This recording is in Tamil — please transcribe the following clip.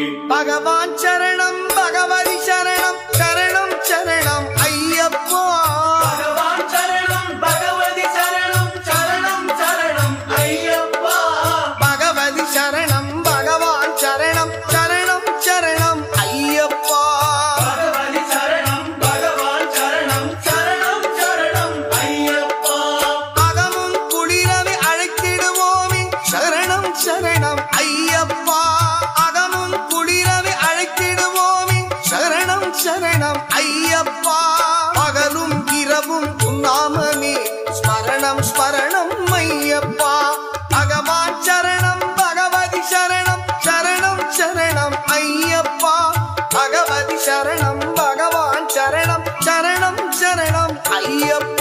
பகவான் சரணம் பகவதி சரணம் சரணம் சரணம் ஐயப்பா. பகவான் சரணம் பகவதி சரணம் சரணம் சரணம் ஐயப்பா. பகவதி சரணம் பகவான் சரணம் சரணம் சரணம் ஐயப்பா. பகவதி சரணம் பகவான் சரணம் சரணம் சரணம் ஐயப்பா. அகமும் குளிரவே அழைத்திடுவோமே சரணம் சரணம் ஐயப்பா. அகமும் குளிரவே அழைத்திடுவோமே சரணம் சரணம் ஐயப்பா. பகலும் இரவும் உன்னாமமே ஸ்மரணம் ஸ்மரணம் ஐயப்பா. பகவான் சரணம் பகவதி சரணம் சரணம் சரணம் ஐயப்பா. பகவதி சரணம் பகவான் சரணம் சரணம் சரணம் ஐயப்பா.